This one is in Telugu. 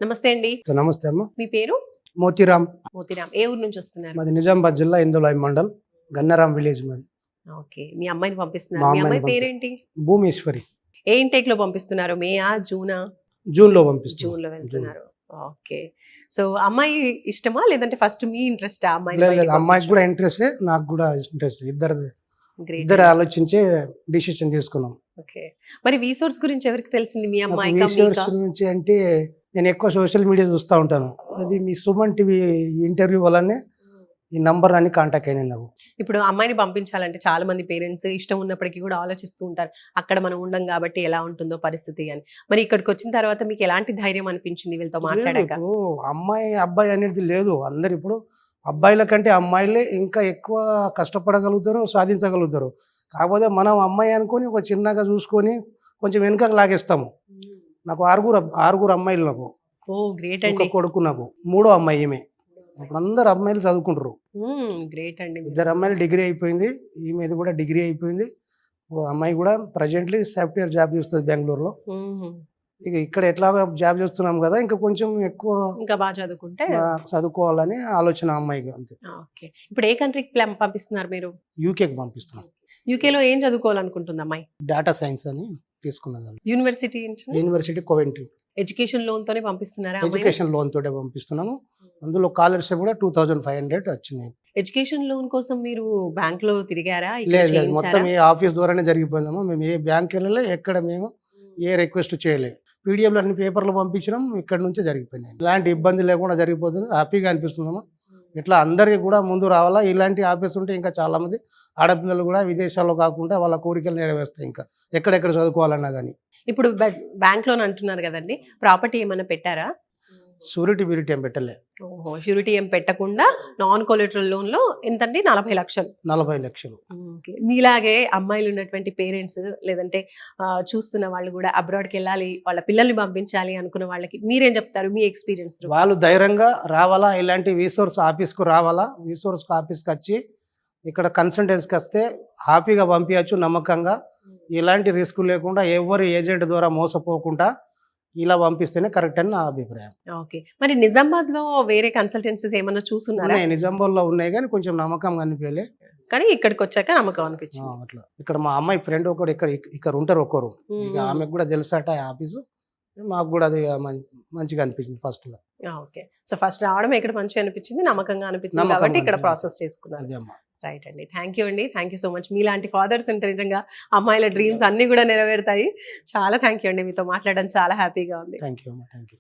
నమస్తే అండి. నమస్తే అమ్మ. మీ పేరు? మోతీరామ్. మోతిరామ్. ఏ ఊరు నుంచి వస్తున్నారు? మాది నిజామాబాద్ జిల్లా ఇందులాయి మండల్ గన్నరాం విలేజ్ మాది. ఓకే. మీ అమ్మాయిని పంపిస్తున్నారు. మా మీ అమ్మాయిని అమ్మాయి పేరేంటి? భూమేశ్వరి. ఏ ఇంటేక్ లో పంపిస్తున్నారు? మేయా, జూనా? జూన్లో పంపిస్తున్నాం. జూన్ లో వెళ్తున్నారు. ఓకే. సో అమ్మాయి ఇష్టమా లేదంటే ఫస్ట్ మీ ఇంట్రెస్ట్ అమ్మాయి? లేదు, అమ్మాయికి కూడా ఇంట్రెస్టే, నాకు కూడా ఇంట్రెస్ట్. ఇద్దరు ఆలోచించే డిసిషన్ తీసుకున్నాం. ఓకే. మరి రీసోర్స్ గురించి ఎవరికి తెలిసింది? మీ నాకు అమ్మాయి రీసెర్చ్ నుంచి అంటే నేను ఎక్కువ సోషల్ మీడియా చూస్తూ ఉంటాను. అది మీ సుమన్ టీవీ ఇంటర్వ్యూ వల్లనే ఈ నంబర్ అని కాంటాక్ట్ అయినాయి నాకు. ఇప్పుడు అమ్మాయిని పంపించాలంటే చాలా మంది పేరెంట్స్ ఇష్టం ఉన్నప్పటికీ కూడా ఆలోచిస్తూ ఉంటారు, అక్కడ మనం ఉండం కాబట్టి ఎలా ఉంటుందో పరిస్థితి అని. మరి ఇక్కడికి వచ్చిన తర్వాత మీకు ఎలాంటి ధైర్యం అనిపించింది వీళ్ళతో లేదు, మాట్లాడాక? ఇప్పుడు అమ్మాయి అబ్బాయి అనేది లేదు. అందరు ఇప్పుడు అబ్బాయిల కంటే అమ్మాయిలే ఇంకా ఎక్కువ కష్టపడగలుగుతారు, సాధించగలుగుతారు. కాకపోతే మనం అమ్మాయి అనుకొని ఒక చిన్నగా చూసుకొని కొంచెం వెనుకకు లాగేస్తాము. నాకు ఆరుగురు అమ్మాయిలు. నాకు ఓ గ్రేట్ ఒక అండి. కొడుకు, నాకు మూడో అమ్మాయి ఈమె. ఇప్పుడు అందరు అమ్మాయిలు చదువుకుంటారు. గ్రేట్ అండి. ఇద్దరు అమ్మాయిలు డిగ్రీ అయిపోయింది, ఈమెది కూడా డిగ్రీ అయిపోయింది. ఓ అమ్మాయి కూడా ప్రజెంట్లీ సాఫ్ట్వేర్ జాబ్ చేస్తుంది బెంగళూరులో. ఇక ఇక్కడ ఎట్లాగా జాబ్ చేస్తున్నాం కదా, ఇంకా కొంచెం ఎక్కువ ఇంకా బాగా చదువుకుంటే చదువుకోవాలని ఆలోచన అమ్మాయికి. అంతే. ఓకే. ఇప్పుడు ఏ కంట్రీకి పంపిస్తున్నారు మీరు? యూకేకి పంపిస్తున్నాం. యూకేలో ఏం చదువుకోవాలనుకుంటుంది అమ్మాయి? డేటా సైన్స్ అని తీసుకున్నది. యూనివర్సిటీ ఏంటి? University Coventry. ఎడ్యుకేషన్ లోన్ తోనే పంపిస్తున్నారా? ఎడ్యుకేషన్ లోన్ తోటే పంపిస్తున్నాము. అందులో స్కాలర్షిప్ కూడా 2500 వచ్చినాయి. ఎడ్యుకేషన్ లోన్ కోసం మీరు బ్యాంక్ లో తిరిగారా? ఇక్కడ లేదు లేదు, చేయించారా? మొత్తం ఏ ఆఫీస్ ద్వారానే జరిగిపోయిందమ్మా. మేము ఏ బ్యాంక్ వెళ్ళలే, ఎక్కడ మేము ఏ రిక్వెస్ట్ చేయలేదు. పీడిఎఫ్లు అన్ని పేపర్లు పంపించినాం, ఇక్కడ నుంచే జరిగిపోయినాయి. ఇలాంటి ఇబ్బంది లేకుండా జరిగిపోతుంది, హ్యాపీగా అనిపిస్తుందమ్మా. ఇట్లా అందరికీ కూడా ముందు రావాలా. ఇలాంటి ఆఫీస్ ఉంటే ఇంకా చాలామంది ఆడపిల్లలు కూడా విదేశాల్లో కాకుండా వాళ్ళ కోరికలు నెరవేరుస్తాయి, ఇంకా ఎక్కడెక్కడ చదువుకోవాలన్నా కానీ. ఇప్పుడు బ్యాంక్ లోన్ అంటున్నారు కదండి, ప్రాపర్టీ ఏమైనా పెట్టారా? షూరిటీ బ్యూరిటీ ఏం పెట్టలే. ఓహో, షూరిటీ ఏం పెట్టకుండా నాన్ కొలెటరల్ లోన్ లో ఎంతండి? 40 లక్షలు. 40 లక్షలు. మీలాగే అమ్మాయిలు ఉన్నటువంటి పేరెంట్స్ లేదంటే చూస్తున్న వాళ్ళు కూడా అబ్రాడ్కి వెళ్ళాలి, వాళ్ళ పిల్లల్ని పంపించాలి అనుకున్న వాళ్ళకి మీరేం చెప్తారు మీ ఎక్స్పీరియన్స్? వాళ్ళు ధైర్యంగా రావాలా, ఇలాంటి రీసోర్స్ ఆఫీస్కు రావాలా. రీసోర్స్ ఆఫీస్కి వచ్చి ఇక్కడ కన్సల్టెన్సీకి వస్తే హ్యాపీగా పంపించచ్చు, నమ్మకంగా. ఎలాంటి రిస్క్ లేకుండా, ఎవరు ఏజెంట్ ద్వారా మోసపోకుండా ఇలా పంపిస్తేనే కరెక్ట్ అని నా అభిప్రాయం. ఓకే. మరి నిజామాబాద్ లో వేరే కన్సల్టెన్సీస్ ఏమన్నా చూస్తున్నారా? నిజామాబాద్లో ఉన్నాయి కానీ కొంచెం నమ్మకం అనిపించలే, కానీ ఇక్కడికి వచ్చాక నమ్మకం అనిపించింది. అట్లా. ఇక్కడ మా అమ్మాయి ఫ్రెండ్ ఒకడు ఇక్కడ ఉంటారు ఒకరు, ఇక ఆమెకు కూడా తెలుసట ఆ ఆఫీసు. మాకు కూడా అది మంచిగా అనిపించింది ఫస్ట్ లో. ఓకే. సో ఫస్ట్ రావడం ఇక్కడ మంచిగా అనిపించింది, నమ్మకంగా అనిపించింది కాబట్టి ఇక్కడ ప్రాసెస్ చేసుకున్నారు. అదే అమ్మా. రైట్ అండి. థ్యాంక్ యూ అండి. Thank you so much. మీలాంటి ఫాదర్స్ అంటే నిజంగా అమ్మాయిల డ్రీమ్స్ అన్ని కూడా నెరవేరుతాయి. చాలా థ్యాంక్ యూ అండి. మీతో మాట్లాడడం చాలా హ్యాపీగా ఉంది. థ్యాంక్ యూ అమ్మా. Thank you.